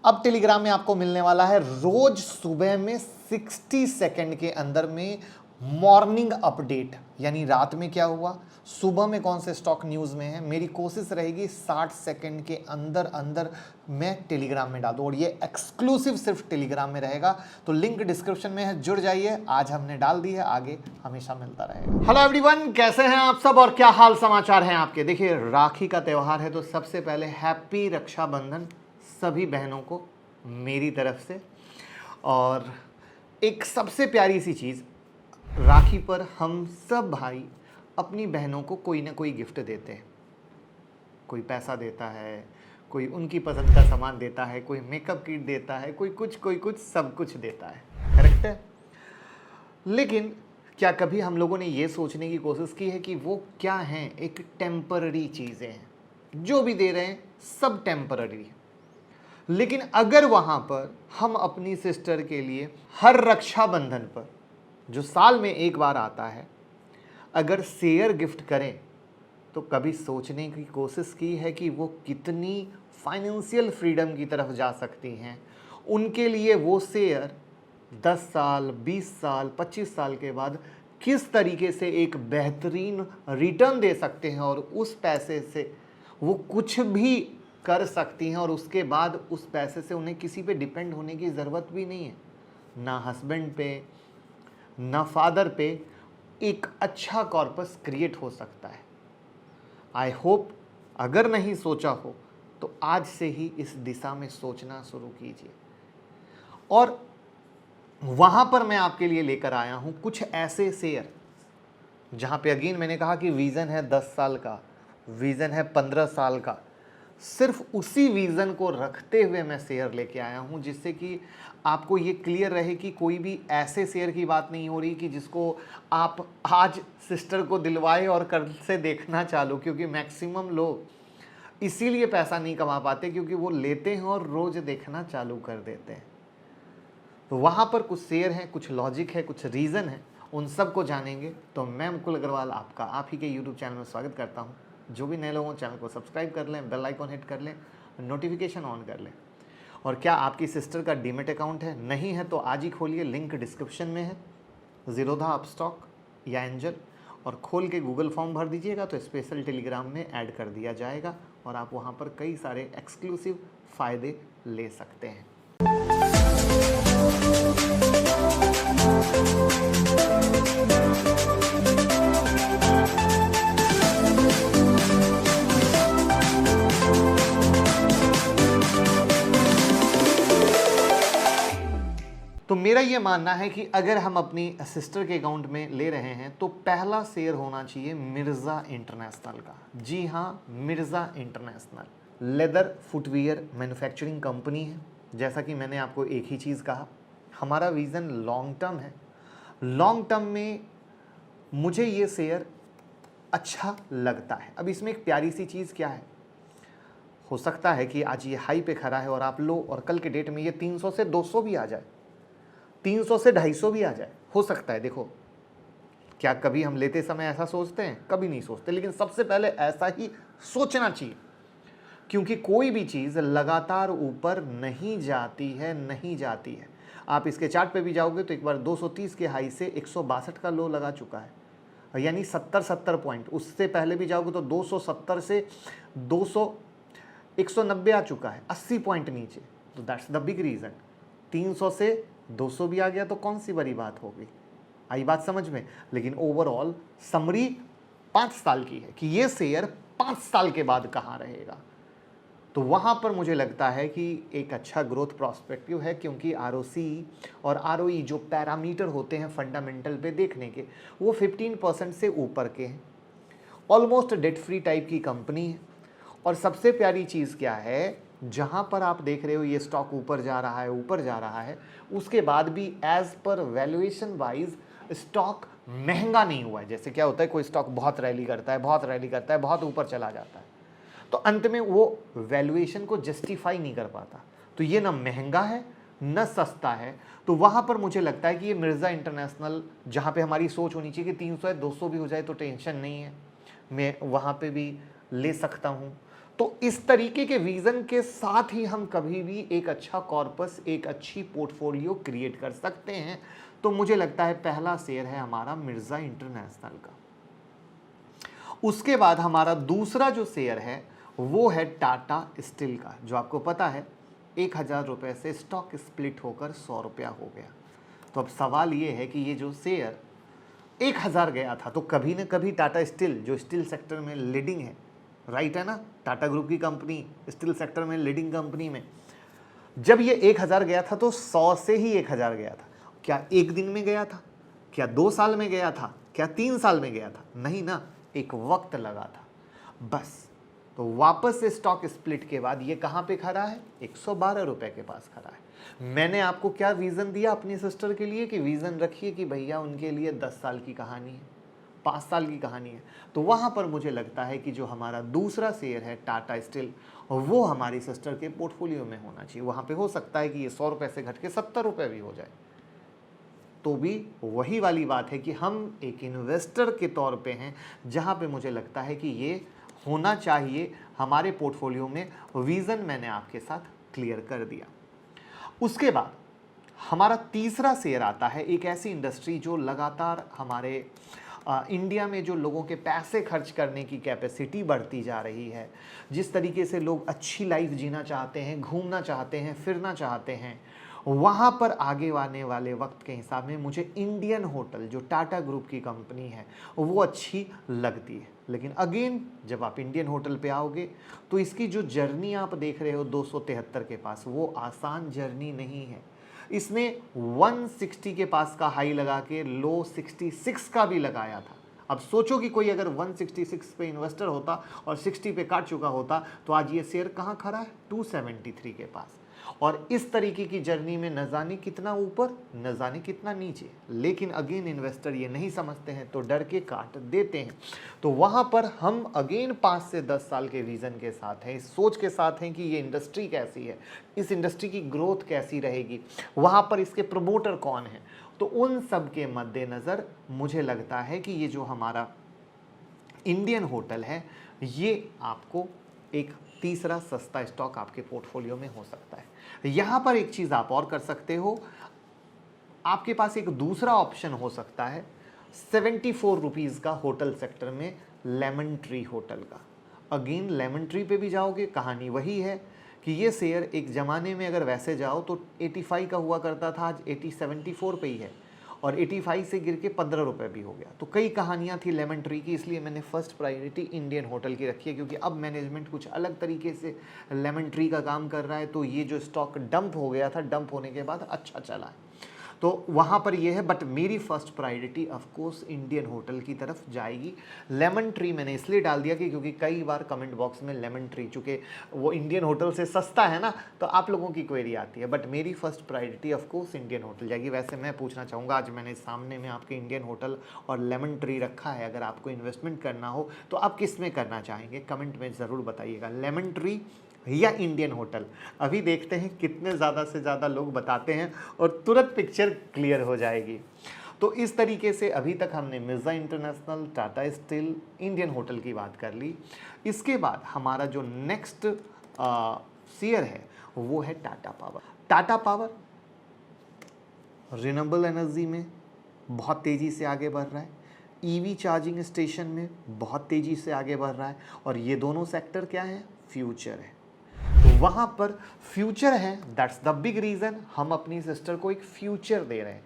अब टेलीग्राम में आपको मिलने वाला है रोज सुबह में 60 सेकंड के अंदर में मॉर्निंग अपडेट, यानी रात में क्या हुआ, सुबह में कौन से स्टॉक न्यूज़ में है। मेरी कोशिश रहेगी 60 सेकंड के अंदर अंदर मैं टेलीग्राम में डाल दूँ, और ये एक्सक्लूसिव सिर्फ टेलीग्राम में रहेगा। तो लिंक डिस्क्रिप्शन में है, जुड़ जाइए। आज हमने डाल दी है, आगे हमेशा मिलता रहेगा। हेलो एवरीवन, कैसे हैं आप सब और क्या हाल समाचार हैं आपके। देखिए, राखी का त्यौहार है, तो सबसे पहले हैप्पी रक्षाबंधन सभी बहनों को मेरी तरफ से। और एक सबसे प्यारी सी चीज़, राखी पर हम सब भाई अपनी बहनों को कोई ना कोई गिफ्ट देते हैं। कोई पैसा देता है, कोई उनकी पसंद का सामान देता है, कोई मेकअप किट देता है, कोई कुछ सब कुछ देता है, करेक्ट है। लेकिन क्या कभी हम लोगों ने ये सोचने की कोशिश की है कि वो क्या हैं, एक टेम्पररी चीज़ें हैं, जो भी दे रहे हैं सब टेम्पररी है। लेकिन अगर वहाँ पर हम अपनी सिस्टर के लिए हर रक्षाबंधन पर, जो साल में एक बार आता है, अगर शेयर गिफ्ट करें, तो कभी सोचने की कोशिश की है कि वो कितनी फाइनेंशियल फ्रीडम की तरफ जा सकती हैं। उनके लिए वो शेयर 10 साल, 20 साल, 25 साल के बाद किस तरीके से एक बेहतरीन रिटर्न दे सकते हैं, और उस पैसे से वो कुछ भी कर सकती हैं, और उसके बाद उस पैसे से उन्हें किसी पे डिपेंड होने की ज़रूरत भी नहीं है, ना हस्बैंड पे ना फादर पे। एक अच्छा कॉर्पस क्रिएट हो सकता है। आई होप अगर नहीं सोचा हो तो आज से ही इस दिशा में सोचना शुरू कीजिए। और वहाँ पर मैं आपके लिए लेकर आया हूँ कुछ ऐसे शेयर जहाँ पे अगेन मैंने कहा कि विज़न है 10 साल का, विज़न है 15 साल का। सिर्फ उसी विज़न को रखते हुए मैं शेयर लेके आया हूँ, जिससे कि आपको ये क्लियर रहे कि कोई भी ऐसे शेयर की बात नहीं हो रही कि जिसको आप आज सिस्टर को दिलवाए और कल से देखना चालू। क्योंकि मैक्सिमम लोग इसीलिए पैसा नहीं कमा पाते क्योंकि वो लेते हैं और रोज़ देखना चालू कर देते हैं। तो वहाँ पर कुछ शेयर हैं, कुछ लॉजिक है, कुछ रीज़न है, उन सब को जानेंगे। तो मैं मुकुल अग्रवाल आपका आप ही के यूट्यूब चैनल में स्वागत करता हूँ। जो भी नए लोगों चैनल को सब्सक्राइब कर लें, बेल आइकॉन हिट कर लें, नोटिफिकेशन ऑन कर लें। और क्या आपकी सिस्टर का डीमेट अकाउंट है? नहीं है तो आज ही खोलिए, लिंक डिस्क्रिप्शन में है। ज़ीरोधा, अपस्टॉक या एंजल, और खोल के गूगल फॉर्म भर दीजिएगा तो स्पेशल टेलीग्राम में ऐड कर दिया जाएगा, और आप वहाँ पर कई सारे एक्सक्लूसिव फ़ायदे ले सकते हैं। तो मेरा ये मानना है कि अगर हम अपनी सिस्टर के अकाउंट में ले रहे हैं तो पहला शेयर होना चाहिए मिर्ज़ा इंटरनेशनल का। जी हाँ, Mirza international leather footwear manufacturing company है। जैसा कि मैंने आपको एक ही चीज़ कहा, हमारा विज़न लॉन्ग टर्म है। लॉन्ग टर्म में मुझे ये शेयर अच्छा लगता है। अब इसमें एक प्यारी सी चीज़ क्या है, हो सकता है कि आज ये हाई पे खड़ा है और आप लो, और कल के डेट में ये 300 से 200 भी आ जाए, 300 से 250 भी आ जाए, हो सकता है। देखो, क्या कभी हम लेते समय ऐसा सोचते हैं? कभी नहीं सोचते। लेकिन सबसे पहले ऐसा ही सोचना चाहिए, क्योंकि कोई भी चीज़ लगातार ऊपर नहीं जाती है, नहीं जाती है। आप इसके चार्ट पे भी जाओगे तो एक बार 230 के हाई से 162 का लो लगा चुका है, यानी 70 पॉइंट। उससे पहले भी जाओगे तो 270 से 190 आ चुका है, 80 पॉइंट नीचे। तो दैट्स द बिग रीज़न। 300 से 200 भी आ गया तो कौन सी बड़ी बात होगी। आई बात समझ में। लेकिन ओवरऑल समरी 5 साल की है कि ये शेयर 5 साल के बाद कहाँ रहेगा। तो वहाँ पर मुझे लगता है कि एक अच्छा ग्रोथ प्रॉस्पेक्टिव है, क्योंकि आरओसी और आरओई जो पैरामीटर होते हैं फंडामेंटल पे देखने के, वो 15% से ऊपर के हैं। ऑलमोस्ट डेट फ्री टाइप की कंपनी है। और सबसे प्यारी चीज़ क्या है, जहाँ पर आप देख रहे हो ये स्टॉक ऊपर जा रहा है, ऊपर जा रहा है, उसके बाद भी as per valuation wise stock महंगा नहीं हुआ है। जैसे क्या होता है, कोई स्टॉक बहुत रैली करता है, बहुत रैली करता है, बहुत ऊपर चला जाता है, तो अंत में वो वैल्यूएशन को जस्टिफाई नहीं कर पाता। तो ये ना महंगा है न सस्ता है। तो वहाँ पर मुझे लगता है कि ये मिर्ज़ा इंटरनेशनल, जहाँ पे हमारी सोच होनी चाहिए कि 300 या 200 भी हो जाए तो टेंशन नहीं है, मैं वहाँ पे भी ले सकता हूँ। तो इस तरीके के विजन के साथ ही हम कभी भी एक अच्छा कॉर्पस, एक अच्छी पोर्टफोलियो क्रिएट कर सकते हैं। तो मुझे लगता है पहला शेयर है हमारा मिर्जा इंटरनेशनल का। उसके बाद हमारा दूसरा जो शेयर है वो है टाटा स्टील का, जो आपको पता है 1000 रुपये से स्टॉक स्प्लिट होकर 100 रुपया हो गया। तो अब सवाल ये है कि ये जो शेयर 1000 गया था, तो कभी ना कभी टाटा स्टील जो स्टील सेक्टर में लीडिंग है, राइट है ना, टाटा ग्रुप की कंपनी स्टील सेक्टर में लीडिंग कंपनी में, जब ये 1000 गया था तो 100 से ही 1000 गया था। क्या एक दिन में गया था? क्या 2 साल में गया था? क्या 3 साल में गया था? नहीं ना, एक वक्त लगा था बस। तो वापस से स्टॉक स्प्लिट के बाद ये कहाँ पे खड़ा है? 112 रुपए के पास खड़ा है। मैंने आपको क्या विजन दिया अपनी सिस्टर के लिए कि विजन रखिए कि भैया उनके लिए 10 साल की कहानी है, 5 साल की कहानी है। तो वहाँ पर मुझे लगता है कि जो हमारा दूसरा शेयर है टाटा स्टील, वो हमारी सिस्टर के पोर्टफोलियो में होना चाहिए। वहाँ पे हो सकता है कि ये 100 रुपये से घट के 70 रुपये भी हो जाए, तो भी वही वाली बात है कि हम एक इन्वेस्टर के तौर पे हैं, जहाँ पे मुझे लगता है कि ये होना चाहिए हमारे पोर्टफोलियो में। विज़न मैंने आपके साथ क्लियर कर दिया। उसके बाद हमारा तीसरा शेयर आता है एक ऐसी इंडस्ट्री जो लगातार हमारे इंडिया में जो लोगों के पैसे खर्च करने की कैपेसिटी बढ़ती जा रही है, जिस तरीके से लोग अच्छी लाइफ जीना चाहते हैं, घूमना चाहते हैं, फिरना चाहते हैं, वहाँ पर आगे आने वाले वक्त के हिसाब में मुझे इंडियन होटल जो टाटा ग्रुप की कंपनी है वो अच्छी लगती है। लेकिन अगेन जब आप इंडियन होटल पे आओगे तो इसकी जो जर्नी आप देख रहे हो 273 के पास, वो आसान जर्नी नहीं है। इसने 160 के पास का हाई लगा के लो 66 का भी लगाया था। अब सोचो कि कोई अगर 166 पे इन्वेस्टर होता और 60 पे काट चुका होता तो आज ये शेयर कहाँ खड़ा है? 273 के पास। और इस तरीके की जर्नी में न जाने कितना ऊपर, न जाने कितना नीचे, लेकिन अगेन इन्वेस्टर ये नहीं समझते हैं तो डर के काट देते हैं। तो वहाँ पर हम अगेन 5 से 10 साल के विज़न के साथ हैं, इस सोच के साथ हैं कि ये इंडस्ट्री कैसी है, इस इंडस्ट्री की ग्रोथ कैसी रहेगी, वहाँ पर इसके प्रमोटर कौन हैं। तो उन सब के मद्देनज़र मुझे लगता है कि ये जो हमारा इंडियन होटल है, ये आपको एक तीसरा सस्ता स्टॉक आपके पोर्टफोलियो में हो सकता है। यहाँ पर एक चीज़ आप और कर सकते हो, आपके पास एक दूसरा ऑप्शन हो सकता है 74 रुपीज़ का होटल सेक्टर में लेमन ट्री होटल का। अगेन लेमन ट्री पे भी जाओगे, कहानी वही है कि ये शेयर एक ज़माने में अगर वैसे जाओ तो 85 का हुआ करता था, आज 74 पे ही है, और 85 से गिर के 15 रुपये भी हो गया। तो कई कहानियाँ थी लेमन ट्री की, इसलिए मैंने फर्स्ट प्रायोरिटी इंडियन होटल की रखी है, क्योंकि अब मैनेजमेंट कुछ अलग तरीके से लेमन ट्री का काम कर रहा है। तो ये जो स्टॉक डंप हो गया था, डंप होने के बाद अच्छा चला है, तो वहाँ पर ये है। बट मेरी first priority of course Indian hotel की तरफ जाएगी। लेमन ट्री मैंने इसलिए डाल दिया कि क्योंकि कई बार कमेंट बॉक्स में लेमन ट्री, चूँकि वो इंडियन होटल से सस्ता है ना, तो आप लोगों की क्वेरी आती है। बट मेरी first priority of course Indian hotel जाएगी। वैसे मैं पूछना चाहूँगा, आज मैंने सामने में आपके इंडियन होटल और लेमन ट्री रखा है, अगर आपको इन्वेस्टमेंट करना हो तो आप किस में करना चाहेंगे? कमेंट में ज़रूर बताइएगा, लेमन ट्री या इंडियन होटल। अभी देखते हैं कितने ज़्यादा से ज़्यादा लोग बताते हैं और तुरंत पिक्चर क्लियर हो जाएगी। तो इस तरीके से अभी तक हमने Mirza international, Tata steel, Indian hotel की बात कर ली। इसके बाद हमारा जो नेक्स्ट शेयर है वो है Tata power. Tata power renewable energy में बहुत तेज़ी से आगे बढ़ रहा है, ईवी चार्जिंग स्टेशन में बहुत तेज़ी से आगे बढ़ रहा है, और ये दोनों सेक्टर क्या है? फ्यूचर है। तो वहाँ पर फ्यूचर है, दैट्स द बिग रीज़न हम अपनी सिस्टर को एक फ्यूचर दे रहे हैं।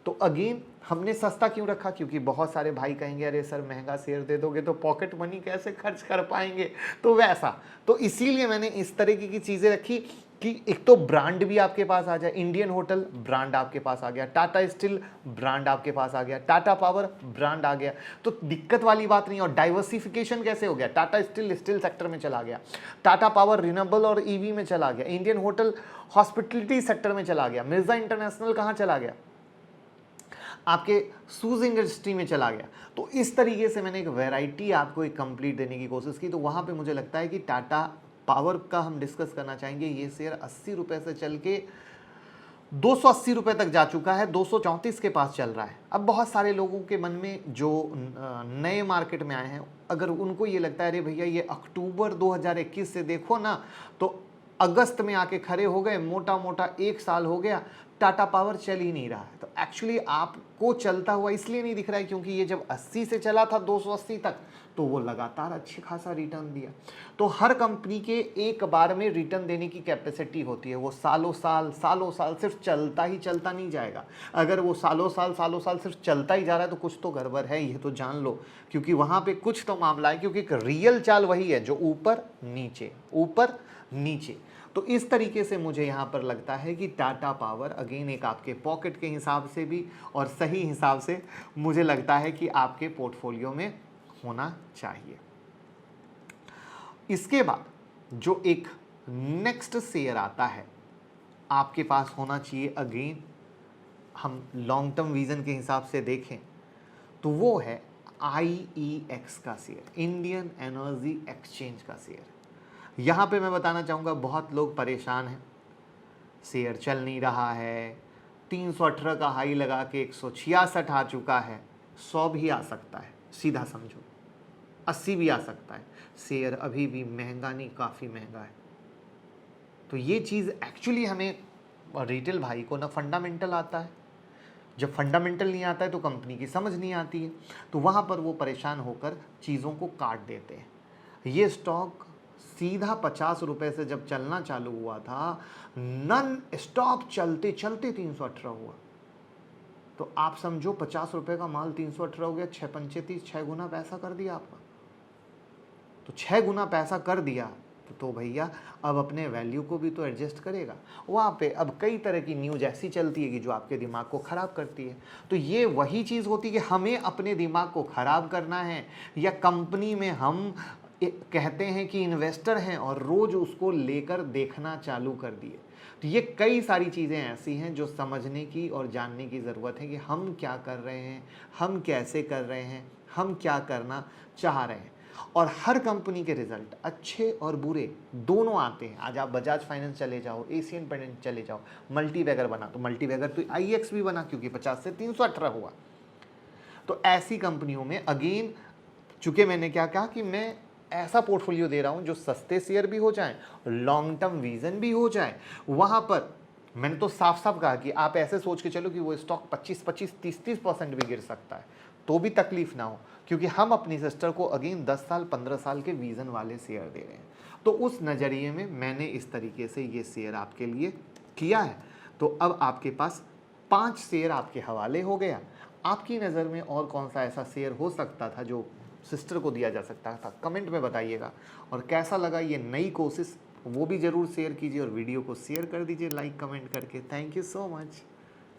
तो अगेन हमने सस्ता क्यों रखा? क्योंकि बहुत सारे भाई कहेंगे अरे सर महंगा शेयर दे दोगे तो पॉकेट मनी कैसे खर्च कर पाएंगे, तो वैसा। तो इसीलिए मैंने इस तरीके की चीज़ें रखी कि एक तो ब्रांड भी आपके पास आ जाए, इंडियन होटल ब्रांड आपके पास आ गया, टाटा स्टील ब्रांड आपके पास आ गया, टाटा पावर ब्रांड आ गया, तो दिक्कत वाली बात नहीं। और डाइवर्सिफिकेशन कैसे हो गया? टाटा स्टील स्टील सेक्टर में चला गया, टाटा पावर रिन्यूएबल और ईवी में चला गया, इंडियन होटल हॉस्पिटलिटी सेक्टर में चला गया, मिर्जा इंटरनेशनल कहाँ चला गया? आपके शूज़ इंडस्ट्री में चला गया। तो इस तरीके से मैंने एक वैरायटी आपको एक कंप्लीट देने की कोशिश की। तो वहाँ पे मुझे लगता है कि टाटा पावर का हम डिस्कस करना चाहेंगे। ये शेयर 80 रुपये से चल के 280 रुपए तक जा चुका है, 234 के पास चल रहा है। अब बहुत सारे लोगों के मन में जो नए मार्केट में आए हैं, अगर उनको ये लगता है अरे भैया ये अक्टूबर 2021 से देखो ना, तो अगस्त में आके खड़े हो गए, मोटा मोटा 1 साल हो गया, टाटा पावर चल ही नहीं रहा है। तो एक्चुअली आपको चलता हुआ इसलिए नहीं दिख रहा है क्योंकि ये जब 80 से चला था 280 तक, तो वो लगातार अच्छे खासा रिटर्न दिया। तो हर कंपनी के एक बार में रिटर्न देने की कैपेसिटी होती है, वो सालों साल सिर्फ चलता ही चलता नहीं जाएगा। अगर वो सालों साल सिर्फ चलता ही जा रहा है तो कुछ तो गड़बड़ है, ये तो जान लो, क्योंकि वहाँ पे कुछ तो मामला है, क्योंकि एक रियल चाल वही है जो ऊपर नीचे। तो इस तरीके से मुझे यहाँ पर लगता है कि टाटा पावर अगेन एक आपके पॉकेट के हिसाब से भी और सही हिसाब से मुझे लगता है कि आपके पोर्टफोलियो में होना चाहिए। इसके बाद जो एक नेक्स्ट शेयर आता है आपके पास होना चाहिए, अगेन हम लॉन्ग टर्म विजन के हिसाब से देखें तो वो है IEX का शेयर, इंडियन एनर्जी एक्सचेंज का शेयर। यहाँ पे मैं बताना चाहूँगा बहुत लोग परेशान हैं, शेयर चल नहीं रहा है, 318 का हाई लगा के 166 आ चुका है, 100 भी आ सकता है, सीधा समझो 80 भी आ सकता है, शेयर अभी भी महंगा नहीं, काफ़ी महंगा है। तो ये चीज़ एक्चुअली हमें रिटेल भाई को ना फंडामेंटल आता है, जब फंडामेंटल नहीं आता है तो कंपनी की समझ नहीं आती है, तो वहाँ पर वो परेशान होकर चीज़ों को काट देते हैं। ये स्टॉक सीधा 50 रुपए से जब चलना चालू हुआ था, नन स्टॉप चलते 318 हुआ। तो आप समझो 50 रुपए का माल 318 हो गया, 6 पंचे 30, 6 गुना पैसा कर दिया आपका। तो 6 गुना पैसा कर दिया तो भैया अब अपने वैल्यू को भी तो एडजस्ट करेगा। वहाँ पे अब कई तरह की न्यूज़ ऐसी चलती है कि जो आपके दिमाग को ख़राब करती है। तो ये वही चीज़ होती है कि हमें अपने दिमाग को ख़राब करना है, या कंपनी में हम कहते हैं कि इन्वेस्टर हैं और रोज़ उसको लेकर देखना चालू कर दिए। तो ये कई सारी चीज़ें ऐसी हैं जो समझने की और जानने की ज़रूरत है कि हम क्या कर रहे हैं, हम कैसे कर रहे हैं, हम क्या करना चाह रहे हैं। और हर कंपनी के रिजल्ट अच्छे और बुरे दोनों आते हैं। आज आप बजाज फाइनेंस चले जाओ, एशियन पेंडेंट चले जाओ, मल्टीबैगर बना तो मल्टीबैगर तो IEX भी बना क्योंकि 50 से 318 हुआ। तो ऐसी कंपनियों में अगेन चूंकि मैंने क्या कहा कि मैं ऐसा पोर्टफोलियो दे रहा हूं जो सस्ते शेयर भी हो जाएं, लॉन्ग टर्म विजन भी हो जाए, वहां पर मैंने तो साफ साफ कहा कि आप ऐसे सोच के चलो कि वो स्टॉक 25-25, 30-30% भी गिर सकता है तो भी तकलीफ ना हो, क्योंकि हम अपनी सिस्टर को अगेन 10 साल 15 साल के विजन वाले शेयर दे रहे हैं। तो उस नज़रिए में मैंने इस तरीके से ये शेयर आपके लिए किया है। तो अब आपके पास 5 शेयर आपके हवाले हो गया। आपकी नज़र में और कौन सा ऐसा शेयर हो सकता था जो सिस्टर को दिया जा सकता था, कमेंट में बताइएगा। और कैसा लगा ये नई कोशिश वो भी ज़रूर शेयर कीजिए और वीडियो को शेयर कर दीजिए लाइक कमेंट करके। Thank you so much.